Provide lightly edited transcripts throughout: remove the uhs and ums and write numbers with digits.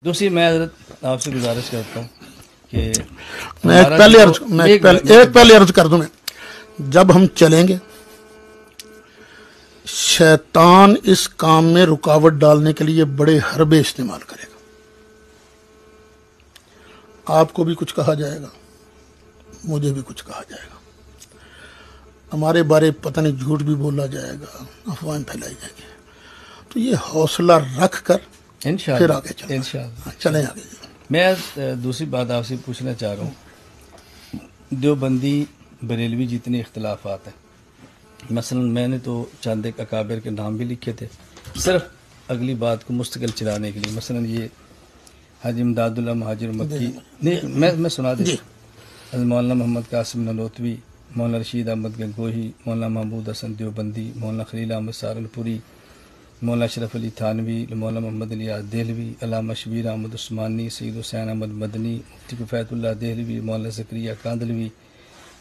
دوسری میں حضرت آپ سے گزارش کرتا ہوں کہ میں ایک پہلے عرض کر دوں میں، جب ہم چلیں گے شیطان اس کام میں رکاوٹ ڈالنے کے لیے بڑے حربے استعمال کرے گا. آپ کو بھی کچھ کہا جائے گا، مجھے بھی کچھ کہا جائے گا، ہمارے بارے پتہ نہیں جھوٹ بھی بولا جائے گا، افواہیں پھیلائی جائیں گی. تو یہ حوصلہ رکھ کر پھر آگے چلیں آگے. میں دوسری بات آپ سے پوچھنا چاہ رہا ہوں، دیوبندی بریلوی جتنے اختلافات ہیں، مثلا میں نے تو چند ایک اکابر کے نام بھی لکھے تھے صرف اگلی بات کو مستقل چلانے کے لیے. مثلا یہ حاجی امداد اللہ مہاجر مکی، میں سنا دیں، حضرت مولانا محمد قاسم ننوتوی، مولانا رشید احمد گنگوہی، مولانا محمود حسن دیوبندی، مولانا خلیل احمد سہارنپوری، مولانا اشرف علی تھانوی، مولانا محمد الیاس دہلوی، علامہ شبیر احمد عثمانی، سید حسین احمد مدنی، مفتی کفایت اللہ دہلوی، مولانا زکریا کاندلوی،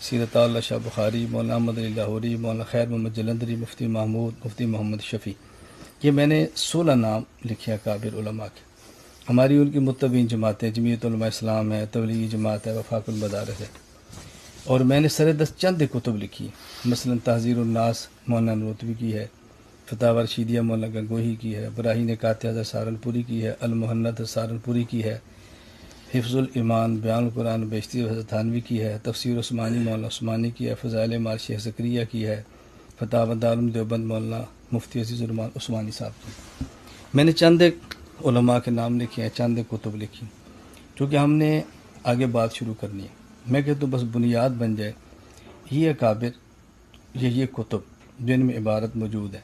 سیرت اللہ شاہ بخاری، مولانا احمد علی لاہوری، مولانا خیر محمد جلندری، مفتی محمود، مفتی محمد شفیع. یہ میں نے 16 نام لکھے اکابر علماء کے. ہماری ان کی متبین جماعتیں جمعیت علماء اسلام ہے، تبلیغی جماعت ہے، وفاق المدارس ہے. اور میں نے سر دست چند کتب لکھی، مثلا تحذیر الناس مولانا ننوتوی کی ہے، فتاوی رشیدیہ مولانا گنگوہی کی ہے، براہین قاطعہ حضرت سہارنپوری کی ہے، المحنت سہارنپوری کی ہے، حفظ الایمان بیان القرآن بیشتی حضرت تھانوی کی ہے، تفسیر عثمانی مولانا عثمانی کی ہے، فضائل مال شیخ زکریا کی ہے، فتاوی دارالعلوم دیوبند مولانا مفتی عزیز الرحمان عثمانی صاحب کی. میں نے چند ایک علماء کے نام لکھے ہیں، چند ایک کتب لکھی، کیونکہ ہم نے آگے بات شروع کرنی ہے. میں کہتا ہوں بس بنیاد بن جائے یہ اکابر، یہ کتب جن میں عبارت موجود ہے،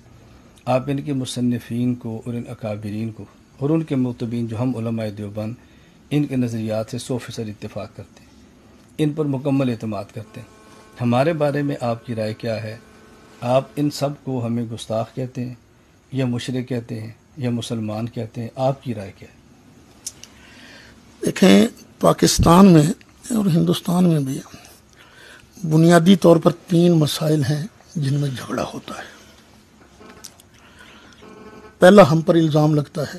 آپ ان کے مصنفین کو اور ان اکابرین کو اور ان کے متبین جو ہم علماء دیوبند ان کے نظریات سے 100% اتفاق کرتے ہیں، ان پر مکمل اعتماد کرتے ہیں. ہمارے بارے میں آپ کی رائے کیا ہے؟ آپ ان سب کو ہمیں گستاخ کہتے ہیں یا مشرک کہتے ہیں یا مسلمان کہتے ہیں؟ آپ کی رائے کیا ہے؟ دیکھیں، پاکستان میں اور ہندوستان میں بھی بنیادی طور پر 3 مسائل ہیں جن میں جھگڑا ہوتا ہے. پہلا ہم پر الزام لگتا ہے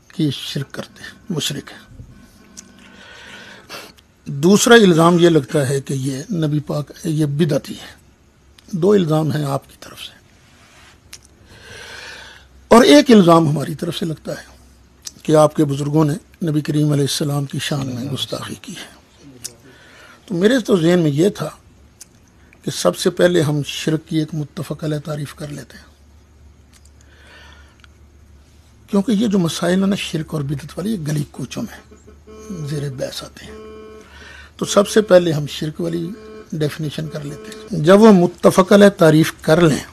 کہ یہ شرک کرتے ہیں، مشرک ہیں. دوسرا الزام یہ لگتا ہے کہ یہ نبی پاک یہ بدعتی ہے. 2 الزام ہیں آپ کی طرف سے، اور ایک الزام ہماری طرف سے لگتا ہے کہ آپ کے بزرگوں نے نبی کریم علیہ السلام کی شان میں گستاخی کی ہے. تو میرے تو ذہن میں یہ تھا کہ سب سے پہلے ہم شرک کی ایک متفق علیہ تعریف کر لیتے ہیں، کیونکہ یہ جو مسائل ہیں نا شرک اور بدعت والی، یہ گلی کوچوں میں زیر بحث آتے ہیں. تو سب سے پہلے ہم شرک والی ڈیفینیشن کر لیتے ہیں. جب وہ متفق علیہ تعریف کر لیں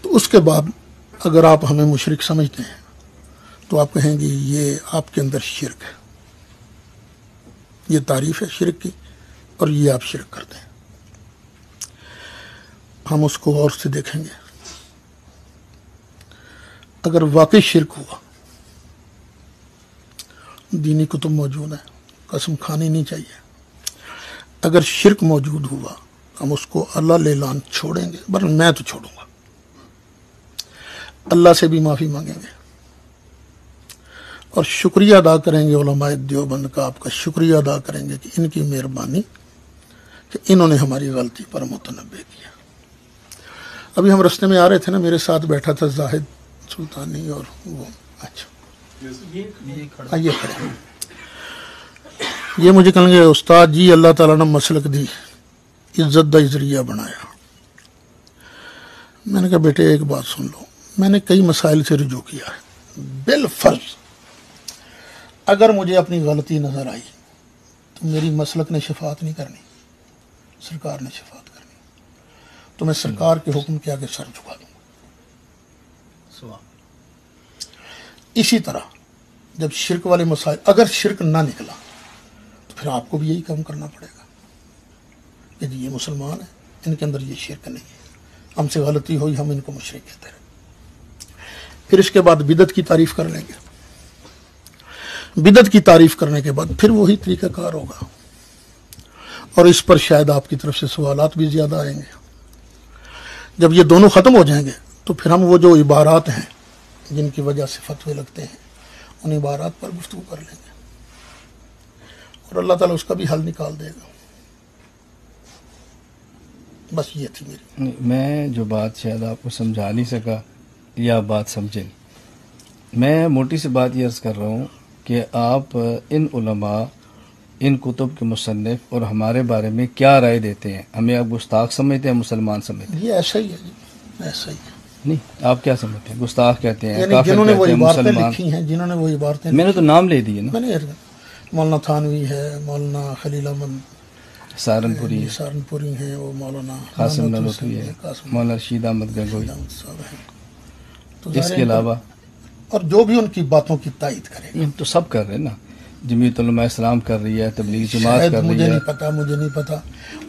تو اس کے بعد اگر آپ ہمیں مشرک سمجھتے ہیں تو آپ کہیں گے یہ آپ کے اندر شرک ہے، یہ تعریف ہے شرک کی اور یہ آپ شرک کرتے ہیں. ہم اس کو غور سے دیکھیں گے. اگر واقعی شرک ہوا، دینی کتب موجود ہیں، قسم کھانی نہیں چاہیے. اگر شرک موجود ہوا ہم اس کو اللہ لیلان چھوڑیں گے، بلکہ میں تو چھوڑوں گا، اللہ سے بھی معافی مانگیں گے اور شکریہ ادا کریں گے علماء دیوبند کا. آپ کا شکریہ ادا کریں گے کہ ان کی مہربانی کہ انہوں نے ہماری غلطی پر متنبہ کیا. ابھی ہم رستے میں آ رہے تھے نا، میرے ساتھ بیٹھا تھا زاہد سلطانی اور وہ، اچھا آئیے کھڑے. یہ مجھے کہیں گے استاد جی اللہ تعالیٰ نے مسلک دی، عزت دا ذریعہ بنایا. میں نے کہا بیٹے ایک بات سن لو، میں نے کئی مسائل سے رجوع کیا ہے. بالفرض اگر مجھے اپنی غلطی نظر آئی تو میری مسلک نے شفاعت نہیں کرنی، سرکار نے شفاعت کرنی، تو میں سرکار کے حکم کے آگے سر جھکا دوں گا. اسی طرح جب شرک والے مسائل، اگر شرک نہ نکلا تو پھر آپ کو بھی یہی کام کرنا پڑے گا کہ جی یہ مسلمان ہیں، ان کے اندر یہ شرک نہیں ہے، ہم سے غلطی ہوئی ہم ان کو مشرک کہتے ہیں. پھر اس کے بعد بدعت کی تعریف کر لیں گے. بدعت کی تعریف کرنے کے بعد پھر وہی طریقہ کار ہوگا، اور اس پر شاید آپ کی طرف سے سوالات بھی زیادہ آئیں گے. جب یہ دونوں ختم ہو جائیں گے تو پھر ہم وہ جو عبارات ہیں جن کی وجہ سے فتوے لگتے ہیں ان عبارات پر گفتگو کر لیں گے اور اللہ تعالیٰ اس کا بھی حل نکال دے گا. بس یہ تھی میری. میں جو بات شاید آپ کو سمجھا نہیں سکا یا بات سمجھے نہیں، میں موٹی سی بات یہ عرض کر رہا ہوں کہ آپ ان علماء، ان کتب کے مصنف اور ہمارے بارے میں کیا رائے دیتے ہیں؟ ہمیں آپ گستاخ سمجھتے ہیں، مسلمان سمجھتے ہیں؟ یہ ایسا ہی ہے جی، ایسا ہی ہے. نہیں، آپ کیا سمجھتے ہیں؟ گستاخ کہتے ہیں، یعنی کافر جنہوں نے وہ کہتے ہیں، عبارتیں مسلمان. لکھی ہیں، جنہوں نے وہ عبارتیں میں نے تو نام لے دیے نا، میں نے مولانا تھانوی ہے، مولانا خلیل احمد سہارنپوری، سہارنپوری ہیں، وہ مولانا قاسم محمد نانوتوی حسین ہے، قاسم مولانا رشید احمد گنگوئی. احمد صاحب ہیں. تو اس ظاہر کے ہے علاوہ اور جو بھی ان کی باتوں کی تائید کرے گا. ہم تو سب کر رہے ہیں نا، جمعیت علماء اسلام کر رہی ہے، تبلیغ جماعت شاید کر مجھے رہی ہے، نہیں پتا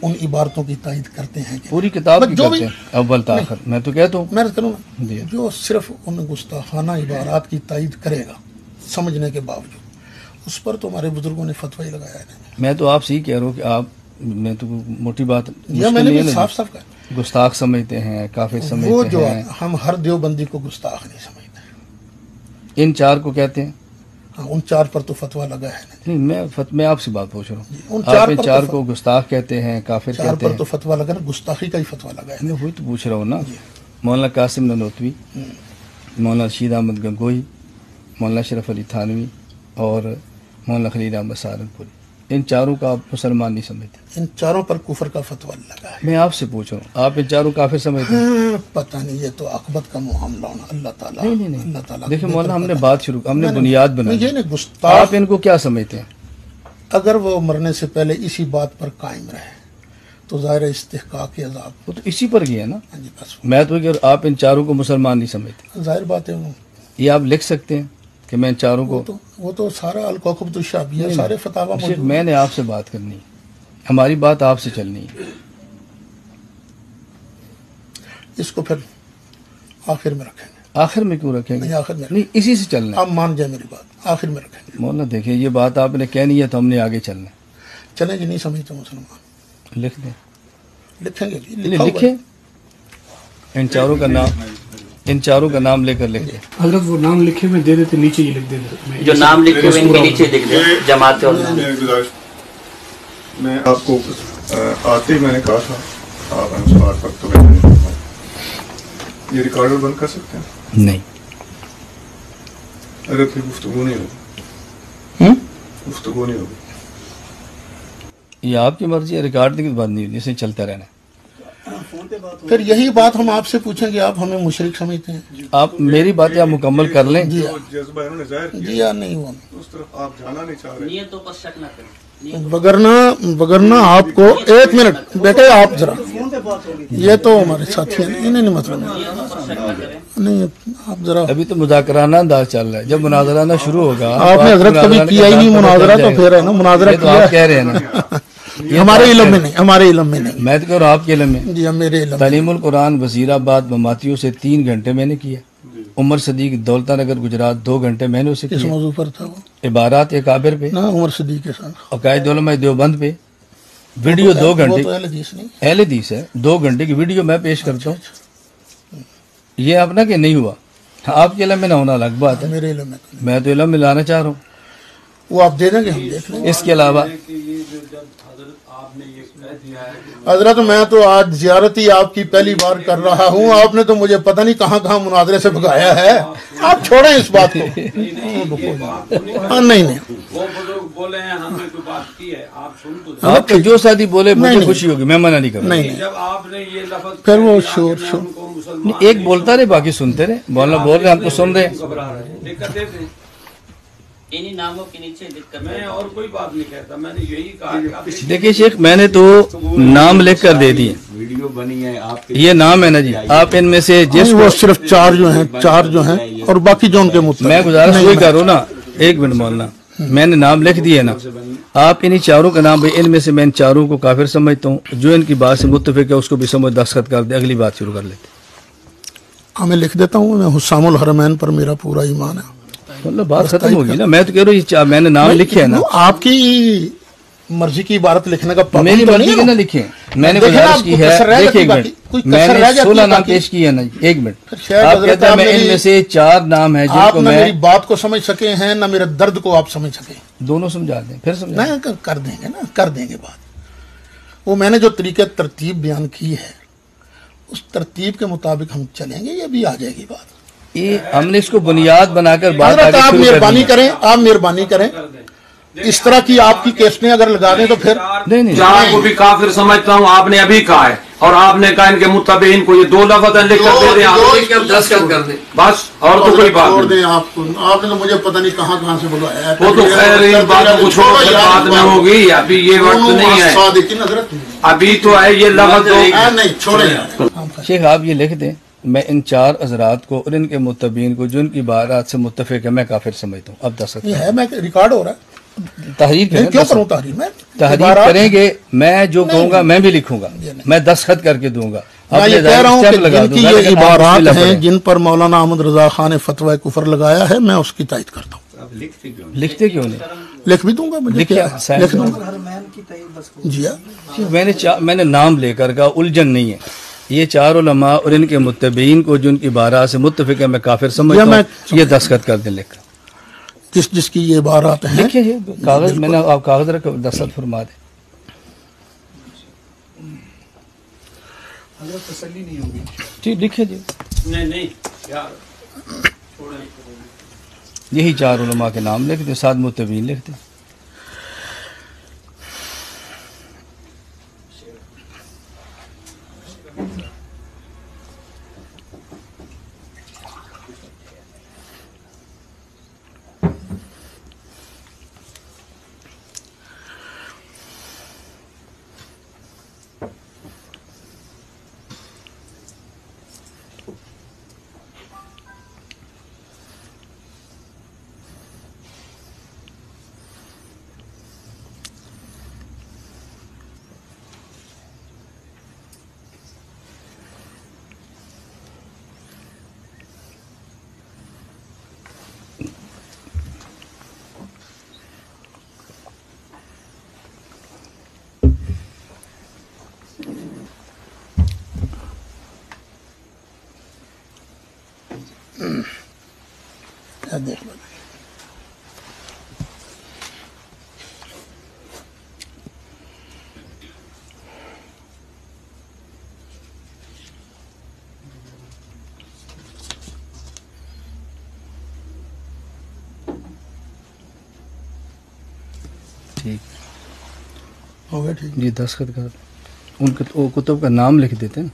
ان عبارتوں کی تائید کرتے ہیں کہ پوری کتاب بس کی جو کرتے بھی ہیں اول تاخر. میں تو کہتا ہوں میں عرض کروں نا، جی. جو صرف ان گستاخانہ عبارات کی تائید کرے گا سمجھنے کے باوجود، اس پر تو ہمارے بزرگوں نے فتویٰ ہی لگایا ہے. میں تو آپ سے ہی کہہ رہا ہوں کہ آپ، میں تو موٹی بات یہ میں نے بھی صاف صاف کہا، گستاخ سمجھتے ہیں، کافر وہ سمجھتے جو ہیں. ہم ہر دیوبندی کو گستاخ نہیں سمجھتے. ان چار کو کہتے ہیں. ہاں، ان چار پر تو فتویٰ لگا ہے نا. نہیں، میں آپ سے بات پوچھ رہا ان ہوں. چار آپ ان پر چار تو کو گستاخ کہتے ہیں، کافر چار کہتے پر ہیں. تو فتویٰ لگا نا، گستاخی کا ہی فتویٰ لگا ہے. میں وہی تو پوچھ رہا ہوں نا. مولانا قاسم نانوتوی، مولانا رشید احمد گنگوئی، مولانا اشرف علی تھانوی اور مولانا خلیل احمد سہارنپوری، ان چاروں کا آپ مسلمان نہیں سمجھتے؟ ان چاروں پر کفر کا فتویٰ لگا ہے. میں آپ سے پوچھ رہا ہوں، آپ ان چاروں کافر سمجھتے ہیں؟ پتہ نہیں، یہ تو عقبت کا معاملہ ہونا. اللہ تعالیٰ نہیں. اللہ تعالیٰ دیکھیں کو مولانا، ہم بہتر نے پتہ. بات شروع، ہم نے نہیں، بنیاد نہیں، بنائی. یہ نہیں گستاخ. آپ ان کو کیا سمجھتے ہیں؟ اگر وہ مرنے سے پہلے اسی بات پر قائم رہے تو ظاہر استحقاق عذاب. وہ تو اسی پر گیا نا. ہاں جی، بس میں تو کہ آپ ان چاروں کو مسلمان نہیں سمجھتے. ظاہر بات ہے. یہ آپ لکھ سکتے ہیں کہ میں ان چاروں کو. وہ تو سارا الکوکب الشعبیہ، سارے فتاوا شیخ، موجود. میں نے آپ سے بات کرنی ہے، ہماری بات آپ سے چلنی ہے. اس کو پھر آخر میں رکھیں گے. آخر میں کیوں رکھیں گے؟ نہیں، آخر میں نہیں، اسی سے چلنا ہے. آپ مان جائیں میری بات، آخر میں رکھیں گے. مولانا دیکھیں، یہ بات آپ نے کہنی ہے تو ہم نے آگے چلنا ہے. چلیں جی، نہیں سمجھتے مسلمان، لکھ دیں. لکھیں گے جی، نہیں، لکھا ہوا لکھیں. ہے. ان چاروں کا نام لے کر لکھ دیں. حضرت وہ نام لکھے ہوئے دے دیتے، نیچے یہ لکھ دیتے. جو نام لکھے ہوئے ان کے نیچے لکھ دیں جماعت اور نام. میں آپ کو آتے ہی میں نے کہا تھا آپ انصار پر تو میں نہیں کرتا. یہ ریکارڈر بند کر سکتے ہیں؟ نہیں. اگر پھر گفتگو نہیں ہوگی، گفتگو نہیں ہوگی. یہ آپ کی مرضی ہے، ریکارڈ کی بات نہیں ہوئی، اسے چلتا رہنا. پھر یہی بات ہم آپ سے پوچھیں گے، آپ ہمیں مشرک سمجھتے ہیں؟ آپ میری باتیں آپ مکمل کر لیں. جی جذبہ انہوں نے ظاہر جی کیا، یا نہیں ہوا. اس طرف آپ جانا نہیں چاہ رہے. نیتوں پر شک نہ کریں. وگرنہ آپ کو ایک منٹ بیٹے، آپ ذرا، یہ تو ہمارے ساتھی ہیں، انہیں نہیں مطلب نہیں. آپ ذرا، ابھی تو مذاکرانہ انداز چل رہا ہے، جب مناظرانہ شروع ہوگا. آپ نے حضرت کبھی کیا ہی نہیں مناظرہ، تو پھر ہے نا مناظرہ یہ تو آپ کہہ رہے ہیں نا. ہمارے علم میں نہیں، ہمارے علم میں نہیں. میں تو کہہ رہا ہوں آپ کے علم میں. جی، میرے علم میں. تعلیم القرآن وزیر آباد مماتیوں سے 3 گھنٹے میں نے کیا. عمر صدیق دولتا نگر گجرات 2 گھنٹے میں نے اسے کس کیا. موضوع پر تھا وہ؟ عبارات اکابر پہ، نا عمر صدیق کے ساتھ. عقائد علماء دیوبند پہ ویڈیو 2 وہ گھنٹے. تو اہل حدیث نہیں. اہل حدیث ہے، 2 گھنٹے کی ویڈیو میں پیش کرتا ہوں. یہ اپنا کہ نہیں ہوا، آپ کے علم میں نہ ہونا الگ بات ہے. میرے علم میں تو نہیں. میں تو علم میں لانا چاہ رہا ہوں. وہ آپ دے دیں گے، ہم دیکھ لیں گے. اس کے علاوہ حضرت، میں تو آج زیارت ہی آپ کی پہلی بار کر رہا ہوں، آپ نے تو مجھے پتہ نہیں کہاں کہاں مناظرے سے بھگایا ہے. آپ چھوڑیں اس بات کو. نہیں نہیں، بولے ہیں، ہم نے تو بات کی ہے، آپ سن تو آپ کا جو ساتھی بولے مجھے نہیں. خوشی ہوگی، میں منع نہیں کروں. نہیں نہیں. جب آپ نے یہ لفظ پھر وہ کہہ شور دیا کہ شور. میں ان کو مسلمان ایک بولتا رہے باقی سنتے رہے. مولانا بول رہے ہیں، ہم تو سن رہے ہیں. گھبرا رہے ہیں، دقت دے دیں. انہی ناموں کے نیچے لکھ کر میں اور کوئی بات نہیں کہتا، میں نے یہی کہا کہ آپ دیکھیے شیخ، میں نے تو نام لکھ کر دے دیے. ویڈیو بنی ہے آپ یہ نام ہے نا جی، آپ ان میں سے جس وہ صرف چار جو ہیں اور باقی جو ان کے مطلب. میں گزارش وہی کروں نا. ایک منٹ مولانا، میں نے نام لکھ دیے نا. آپ انہی چاروں کا نام، ان میں سے میں ان چاروں کو کافر سمجھتا ہوں. جو ان کی بات سے متفق ہے اس کو بھی سمجھ دستخط کر دے، اگلی بات شروع کر لیتے. میں لکھ دیتا ہوں. میں حسام الحرمین پر میرا پورا ایمان ہے. مطلب بات ختم ہوگی نا. میں تو کہہ رہا ہوں یہ میں نے نام لکھے ہے نا. آپ کی مرضی کی عبارت لکھنے کا پابند میری تو مرضی نہیں کی ہے نہ نا؟ لکھیں، میں نے دیکھیں نا، گزارش آپ کی کو ہے، کسر رہ دیکھیں ایک جاتی منٹ، کوئی میں کسر نے رہ جاتی 16 نام باقی۔ پیش کیے نا، ایک منٹ، شاید آپ حضرت کہتے ہیں آپ میں ان میری- میں سے 4 نام ہیں جن آپ کو نہ میں میری بات کو سمجھ سکے ہیں نہ میرے درد کو آپ سمجھ سکیں۔ دونوں سمجھا دیں، پھر سمجھا دیں۔ نہیں کر دیں گے نا، کر دیں گے بات۔ وہ میں نے جو طریقہ ترتیب بیان کی ہے اس ترتیب کے مطابق ہم چلیں گے، یہ بھی آ جائے گی بات۔ یہ ہم نے اس کو بنیاد بنا کر بات حضرت آگے آپ شروع کر مہربانی دی ہے۔ کریں، آپ مہربانی کریں، اس طرح کی آپ کی کیسٹیں اگر لگا دیں تو پھر نہیں نہیں، چار کو بھی کافر سمجھتا ہوں، آپ نے ابھی کہا ہے، اور آپ نے کہا ان کے متبعین کو یہ 2 لفظ لکھ کر دے دیں آپ، دستخط کر دیں۔ بس اور تو کوئی بات چھوڑ نہیں۔ دیں آپ کو، آپ نے تو مجھے پتہ نہیں کہاں سے بلوایا ہے۔ وہ تو خیر ان باتوں کو چھوڑو، پھر بعد میں ہوگی، ابھی یہ وقت نہیں ہے، صادقین حضرت ابھی تو ہے یہ لفظ تو نہیں چھوڑیں یار۔ شیخ آپ یہ لکھ دیں، میں ان 4 حضرات کو اور ان کے متبعین کو جو ان کی بارات سے متفق ہے میں کافر سمجھتا ہوں۔ اب دستخط یہ ہے، میں ریکارڈ ہو رہا ہے، تحریر نہیں کریں، کیوں دستخط۔ کروں تحریر میں؟ تحریر عبارات- کریں گے، میں جو کہوں گا نہیں، میں بھی لکھوں گا، یہ نہیں۔ میں دستخط کر کے دوں گا۔ میں اپنے یہ کہہ رہا ہوں ظاہر کہ اسٹیمپ لگا جن کی دوں گا، یہ لیکن آپ بسم عبارات اللہ ہیں پڑھیں۔ جن پر مولانا احمد رضا خان نے فتویٰ کفر لگایا ہے میں اس کی تائید کرتا ہوں، لکھتے کیوں نہیں؟ لکھ بھی دوں گا، مجھے لکھیں، کیا ہے، سائن لکھ کریں۔ دوں گا جی ہاں۔ میں نے نام لے کر کہا الجھن نہیں ہے، یہ 4 علماء اور ان کے متبعین کو جو ان کی بارات سے متفق ہے میں کافر سمجھتا ہوں، یہ دستخط کر دیں لکھ کر۔ جس کی یہ عبارات ہیں لکھیں یہ کاغذ، میں نے آپ کاغذ رکھا، دستخط فرما دیں۔ تسلی نہیں ہوگی۔ جی لکھیں جی، نہیں یار، یہی 4 علماء کے نام لکھ دیں، 7 متبعین لکھ دیں۔ دیکھ لو۔ ٹھیک ہو گیا ٹھیک۔ جی دستخط کر ان کتب کا نام لکھ دیتے ہیں۔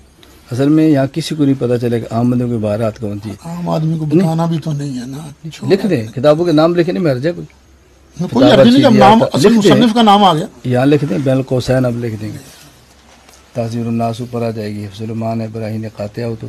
اصل میں یہاں کسی کو نہیں پتا چلے کہ عام بندوں کی بارات کون سی ہے، عام آدمی کو بتانا بھی تو نہیں ہے نا۔ لکھ دیں، کتابوں کے نام لکھیں، نہیں مرجع کوئی کوئی عرضی نہیں، جب نام اصل لکھ دیں، مصنف کا نام آ گیا۔ یہاں لکھ دیں، بین القوسین اب لکھ دیں گے، تحذیر الناس اوپر آ جائے گی، سلیمان ابراہیم قاطع ہو تو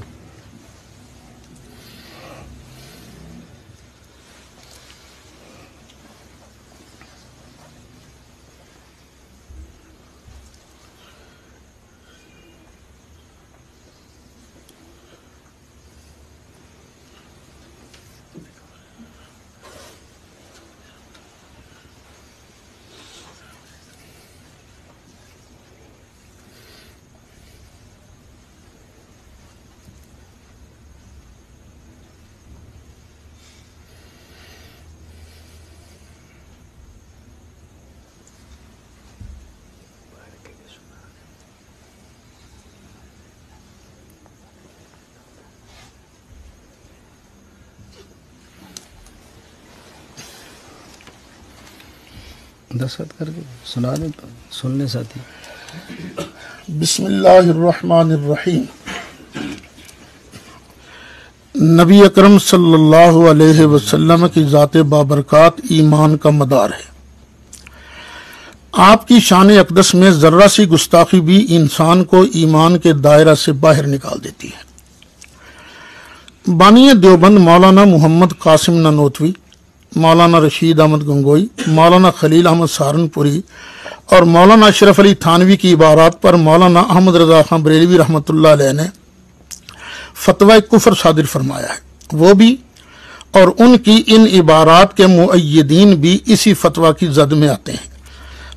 دستخط کر کے سنا دیں، سن لیں ساتھی۔ بسم اللہ الرحمن الرحیم۔ نبی اکرم صلی اللہ علیہ وسلم کی ذات بابرکات ایمان کا مدار ہے۔ آپ کی شان اقدس میں ذرہ سی گستاخی بھی انسان کو ایمان کے دائرہ سے باہر نکال دیتی ہے۔ بانی دیوبند مولانا محمد قاسم نانوتوی، مولانا رشید احمد گنگوئی، مولانا خلیل احمد سہارنپوری اور مولانا اشرف علی تھانوی کی عبارات پر مولانا احمد رضا خان بریلوی رحمۃ اللہ علیہ نے فتویٰ کفر صادر فرمایا ہے۔ وہ بھی اور ان کی ان عبارات کے مؤیدین بھی اسی فتویٰ کی زد میں آتے ہیں۔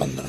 15।